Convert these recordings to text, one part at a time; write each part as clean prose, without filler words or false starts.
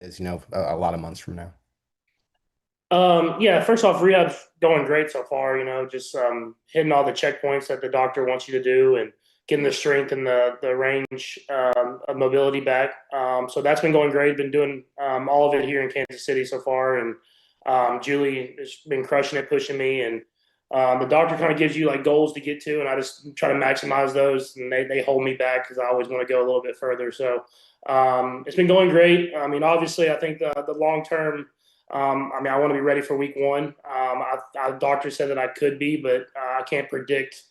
is, a lot of months from now? Yeah, first off, rehab's going great so far, just hitting all the checkpoints that the doctor wants you to do and getting the strength and the range of mobility back. So that's been going great. Been doing all of it here in Kansas City so far, and Julie has been crushing it, pushing me, and the doctor kind of gives you like goals to get to, and I just try to maximize those, and they hold me back because I always want to go a little bit further. So it's been going great. I mean, obviously, I think the long term. I want to be ready for week one. Doctor said that I could be, but I can't predict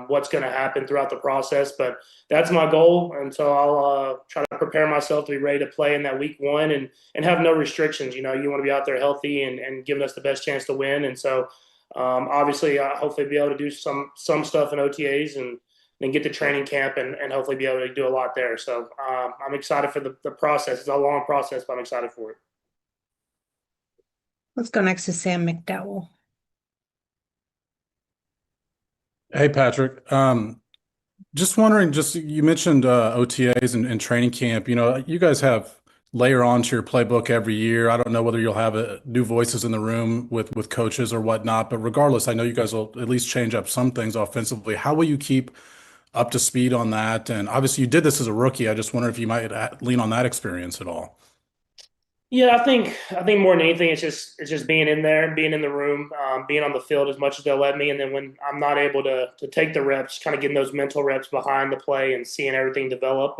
what's going to happen throughout the process. But that's my goal, and so I'll try to prepare myself to be ready to play in that week one and have no restrictions. You want to be out there healthy and giving us the best chance to win. And so, obviously, hopefully, be able to do some stuff in OTAs and then get to training camp and hopefully be able to do a lot there. So I'm excited for the process. It's a long process, but I'm excited for it. Let's go next to Sam McDowell. Hey, Patrick. Just wondering, just you mentioned OTAs and training camp. You guys have layer onto your playbook every year. I don't know whether you'll have new voices in the room with coaches or whatnot, but regardless, I know you guys will at least change up some things offensively. How will you keep up to speed on that? And obviously, you did this as a rookie. I just wonder if you might lean on that experience at all. Yeah, I think more than anything, it's just being in there, being in the room, being on the field as much as they'll let me, and then when I'm not able to take the reps, kind of getting those mental reps behind the play and seeing everything develop.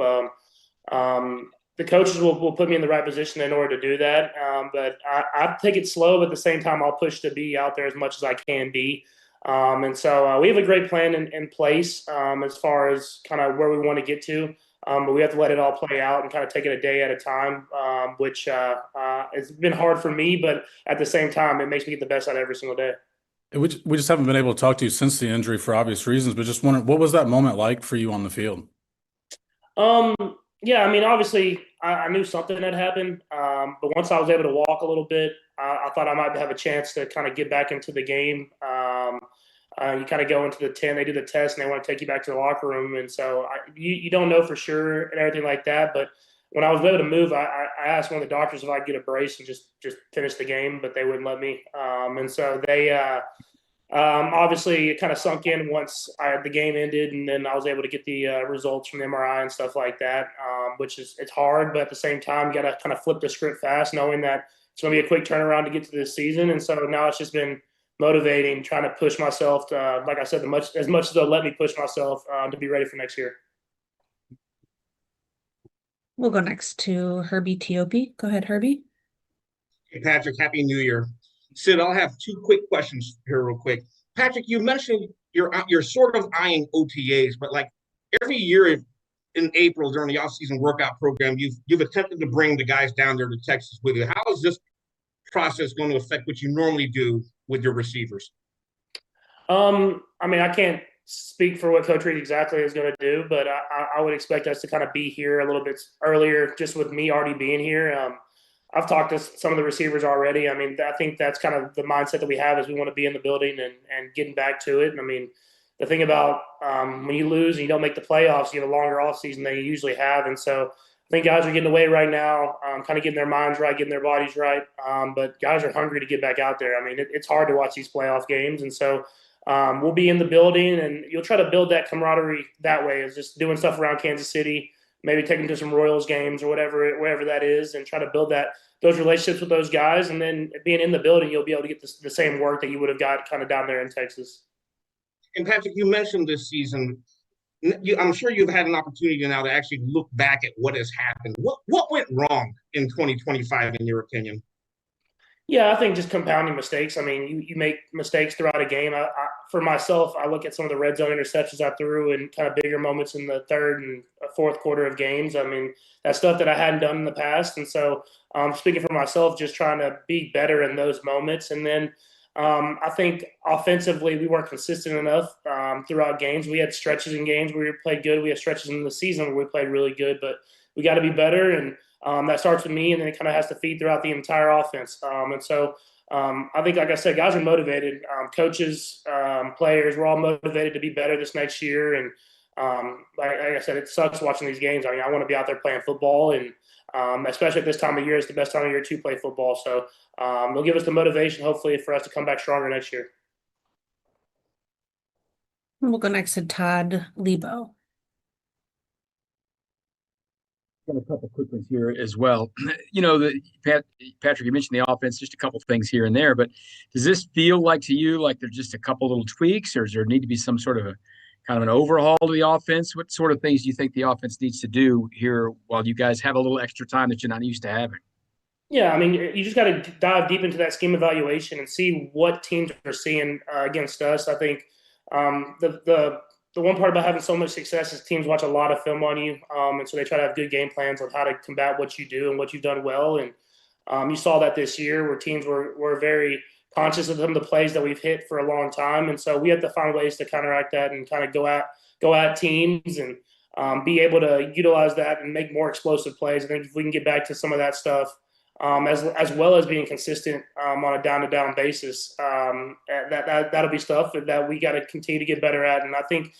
The coaches will put me in the right position in order to do that, but I take it slow, but at the same time, I'll push to be out there as much as I can be. And so we have a great plan in place as far as kind of where we want to get to. But we have to let it all play out and kind of take it a day at a time, which it's been hard for me, but at the same time, it makes me get the best out of every single day. We just haven't been able to talk to you since the injury for obvious reasons, but just wondering, what was that moment like for you on the field? Um, yeah, I mean, obviously, I knew something had happened, but once I was able to walk a little bit, I thought I might have a chance to kind of get back into the game. You kind of go into the tent, they do the test, and they want to take you back to the locker room. And so you don't know for sure and everything like that. But when I was able to move, I asked one of the doctors if I could get a brace and just finish the game, but they wouldn't let me. And so they obviously it kind of sunk in once the game ended, and then I was able to get the results from the MRI and stuff like that, which it's hard, but at the same time, you got to kind of flip the script fast, knowing that it's going to be a quick turnaround to get to this season. And so now it's just been motivating, trying to push myself to, like I said, as much as they'll let me push myself to be ready for next year. We'll go next to Herbie Teope. Go ahead, Herbie. Hey, Patrick, Happy New Year. Sid, I'll have two quick questions here, real quick. Patrick, you mentioned you're sort of eyeing OTAs, but like every year in April during the off-season workout program, you've attempted to bring the guys down there to Texas with you. How is this process going to affect what you normally do with your receivers? I mean, I can't speak for what Coach Reed exactly is going to do, but I would expect us to kind of be here a little bit earlier, just with me already being here. I've talked to some of the receivers already. I mean, I think that's kind of the mindset that we have is we want to be in the building and getting back to it. And I mean, the thing about when you lose and you don't make the playoffs, you have a longer offseason than you usually have. And so I think guys are getting away right now, kind of getting their minds right, getting their bodies right. But guys are hungry to get back out there. I mean, it's hard to watch these playoff games. And so we'll be in the building, and you'll try to build that camaraderie that way. Is just doing stuff around Kansas City, maybe taking to some Royals games or wherever that is, and try to build those relationships with those guys. And then being in the building, you'll be able to get the same work that you would have got kind of down there in Texas. And Patrick, you mentioned this season. I'm sure you've had an opportunity now to actually look back at what has happened. What went wrong in 2025, in your opinion? Yeah, I think just compounding mistakes. I mean, you make mistakes throughout a game. For myself, I look at some of the red zone interceptions I threw and kind of bigger moments in the third and fourth quarter of games. I mean, that's stuff that I hadn't done in the past. And so, speaking for myself, just trying to be better in those moments. And then I think offensively, we weren't consistent enough throughout games. We had stretches in games where we played good. We had stretches in the season where we played really good, but we got to be better. And that starts with me, and then it kind of has to feed throughout the entire offense. And so I think, like I said, guys are motivated. Coaches, players, we're all motivated to be better this next year. And like I said, it sucks watching these games. I mean, I want to be out there playing football, and especially at this time of year, it's the best time of year to play football. So they'll give us the motivation, hopefully, for us to come back stronger next year. We'll go next to Todd Lebo. Got a couple quick ones here as well. Patrick, you mentioned the offense, just a couple things here and there, but does this feel like to you like there's just a couple little tweaks, or does there need to be some sort of a kind of an overhaul to the offense? What sort of things do you think the offense needs to do here while you guys have a little extra time that you're not used to having? Yeah, I mean, you just got to dive deep into that scheme evaluation and see what teams are seeing against us. I think the one part about having so much success is teams watch a lot of film on you, and so they try to have good game plans on how to combat what you do and what you've done well. And you saw that this year, where teams were very conscious of some of the plays that we've hit for a long time, and so we have to find ways to counteract that and kind of go at teams and be able to utilize that and make more explosive plays. I think if we can get back to some of that stuff, as well as being consistent on a down to down basis, that'll be stuff that we got to continue to get better at. And I think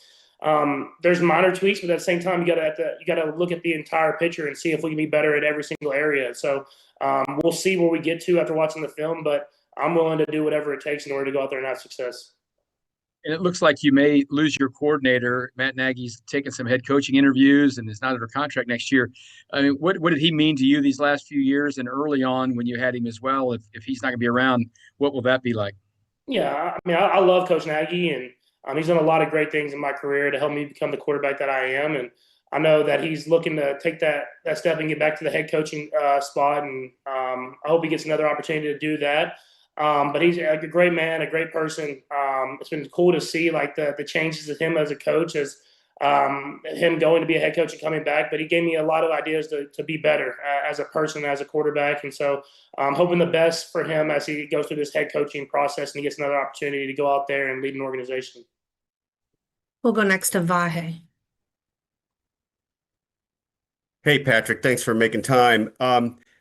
there's minor tweaks, but at the same time, you got to look at the entire picture and see if we can be better at every single area. So we'll see where we get to after watching the film, but I'm willing to do whatever it takes in order to go out there and have success. And it looks like you may lose your coordinator. Matt Nagy's taken some head coaching interviews and is not under contract next year. I mean, what did he mean to you these last few years and early on when you had him as well? If he's not going to be around, what will that be like? Yeah, I mean, I love Coach Nagy, and he's done a lot of great things in my career to help me become the quarterback that I am. And I know that he's looking to take that step and get back to the head coaching spot, and I hope he gets another opportunity to do that. But he's a great man, a great person. It's been cool to see like the changes of him as a coach, as him going to be a head coach and coming back. But he gave me a lot of ideas to be better as a person, as a quarterback. And so I'm hoping the best for him as he goes through this head coaching process and he gets another opportunity to go out there and lead an organization. We'll go next to Vahe. Hey, Patrick, thanks for making time.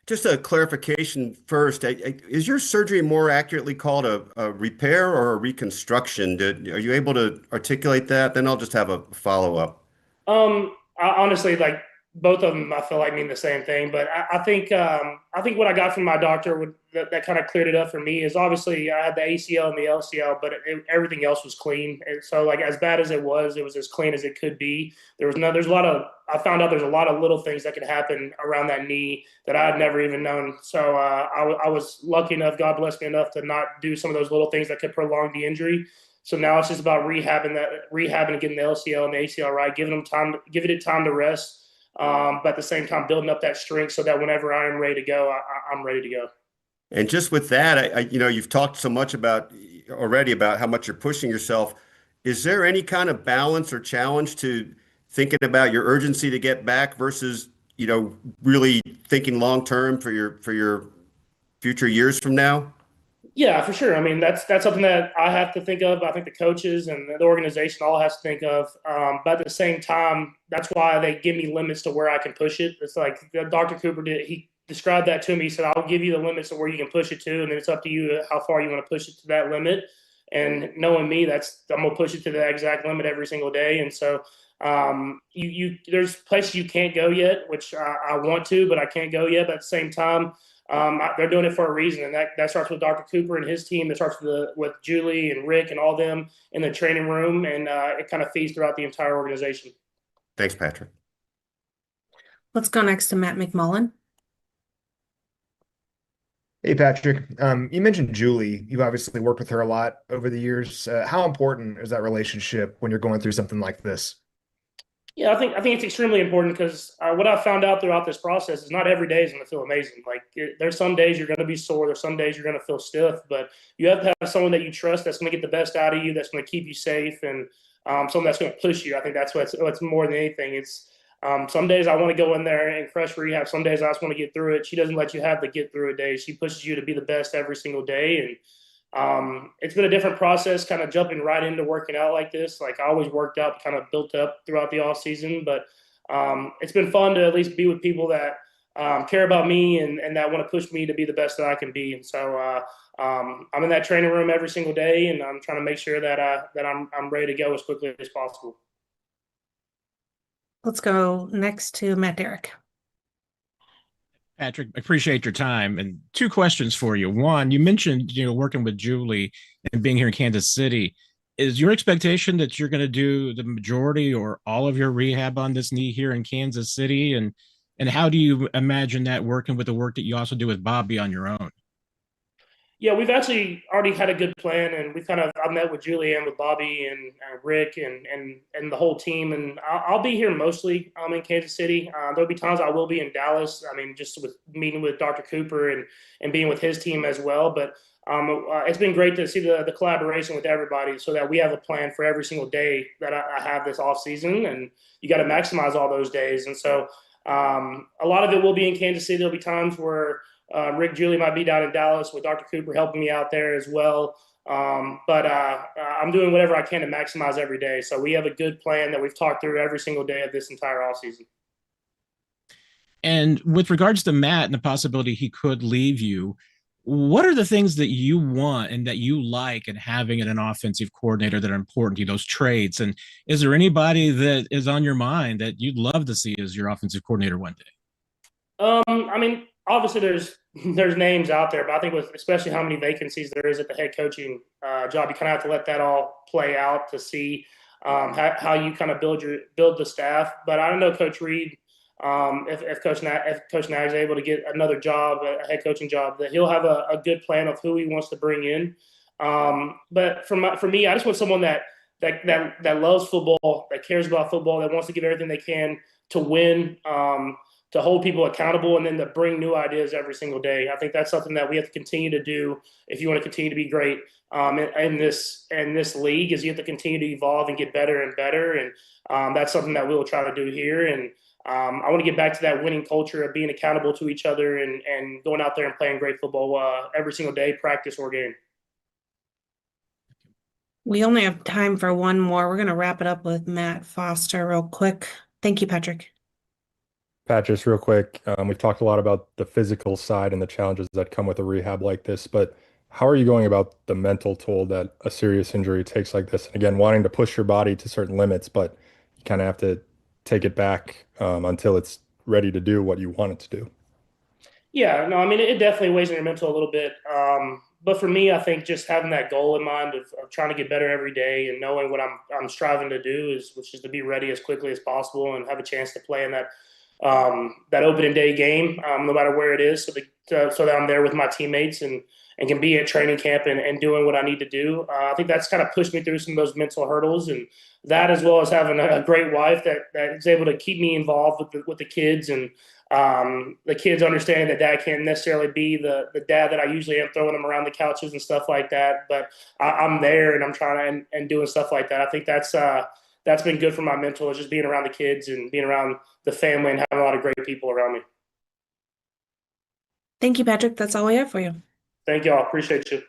Just a clarification first. Is your surgery more accurately called a repair or a reconstruction? Are you able to articulate that? Then I'll just have a follow-up. Honestly, like both of them, I feel like mean the same thing. But I think what I got from my doctor that kind of cleared it up for me is obviously I had the ACL and the LCL, but everything else was clean. And so, like as bad as it was as clean as it could be. There's a lot of I found out there's a lot of little things that could happen around that knee that I had never even known. So I was lucky enough, God blessed me enough to not do some of those little things that could prolong the injury. So now it's just about rehabbing and getting the LCL and the ACL right, giving it time to rest. But at the same time, building up that strength so that whenever I am ready to go, I'm ready to go. And just with that, you've talked so much already about how much you're pushing yourself. Is there any kind of balance or challenge to thinking about your urgency to get back versus, really thinking long term for your future years from now? Yeah, for sure. I mean, that's something that I have to think of. I think the coaches and the organization all has to think of. But at the same time, that's why they give me limits to where I can push it. It's like Dr. Cooper did. He described that to me. He said, "I'll give you the limits of where you can push it to, and then it's up to you how far you want to push it to that limit." And knowing me, I'm gonna push it to the exact limit every single day. And so, there's places you can't go yet, which I want to, but I can't go yet. But at the same time. They're doing it for a reason, and that starts with Dr. Cooper and his team. That starts with Julie and Rick and all them in the training room, and it kind of feeds throughout the entire organization. Thanks, Patrick. Let's go next to Matt McMullen. Hey, Patrick. You mentioned Julie. You've obviously worked with her a lot over the years. How important is that relationship when you're going through something like this? Yeah, I think it's extremely important because what I've found out throughout this process is not every day is going to feel amazing. Like there's some days you're going to be sore, there's some days you're going to feel stiff, but you have to have someone that you trust that's going to get the best out of you, that's going to keep you safe, and someone that's going to push you. I think that's what's more than anything. It's some days I want to go in there and crush rehab. Some days I just want to get through it. She doesn't let you have the get through it days. She pushes you to be the best every single day, and it's been a different process kind of jumping right into working out like this. Like I always worked out, kind of built up throughout the off season, but it's been fun to at least be with people that care about me and that want to push me to be the best that I can be. And so I'm in that training room every single day, and I'm trying to make sure that I'm ready to go as quickly as possible. Let's go next to Matt Derrick. Patrick, appreciate your time. And two questions for you. One, you mentioned, working with Julie and being here in Kansas City. Is your expectation that you're going to do the majority or all of your rehab on this knee here in Kansas City? And how do you imagine that working with the work that you also do with Bobby on your own? Yeah, we've actually already had a good plan, and I met with Julie and with Bobby and Rick and the whole team, and I'll be here mostly in Kansas City. There'll be times I will be in Dallas. I mean, just with meeting with Dr. Cooper and being with his team as well. But it's been great to see the collaboration with everybody, so that we have a plan for every single day that I have this off season, and you got to maximize all those days. And so a lot of it will be in Kansas City. There'll be times where Rick Julie might be down in Dallas with Dr. Cooper helping me out there as well. But I'm doing whatever I can to maximize every day. So we have a good plan that we've talked through every single day of this entire off season. And with regards to Matt and the possibility he could leave you, what are the things that you want and that you like in having an offensive coordinator that are important to you, those traits? And is there anybody that is on your mind that you'd love to see as your offensive coordinator one day? I mean, obviously there's names out there, but I think with especially how many vacancies there is at the head coaching job, you kind of have to let that all play out to see how you kind of build the staff. But I don't know, Coach Reed, if Coach Nagy is able to get another job, a head coaching job, that he'll have a good plan of who he wants to bring in. But for me, I just want someone that loves football, that cares about football, that wants to give everything they can to win. To hold people accountable, and then to bring new ideas every single day. I think that's something that we have to continue to do if you want to continue to be great in this league. Is you have to continue to evolve and get better and better, and that's something that we will try to do here. And I want to get back to that winning culture of being accountable to each other and going out there and playing great football every single day, practice or game. We only have time for one more. We're going to wrap it up with Matt Foster real quick. Thank you, Patrick. Pat, just real quick, we've talked a lot about the physical side and the challenges that come with a rehab like this, but how are you going about the mental toll that a serious injury takes like this? And again, wanting to push your body to certain limits, but you kind of have to take it back until it's ready to do what you want it to do. Yeah, no, I mean, it definitely weighs on your mental a little bit. But for me, I think just having that goal in mind of trying to get better every day and knowing what I'm striving to do which is to be ready as quickly as possible and have a chance to play in that opening day game, no matter where it is, so that I'm there with my teammates and can be at training camp and doing what I need to do. I think that's kind of pushed me through some of those mental hurdles, and that, as well as having a great wife that is able to keep me involved with the kids, and the kids understanding that dad can't necessarily be the dad that I usually am, throwing them around the couches and stuff like that. But I'm there and I'm trying and doing stuff like that. I think that's been good for my mental, is just being around the kids and being around the family and having a lot of great people around me. Thank you, Patrick. That's all we have for you. Thank y'all. Appreciate you.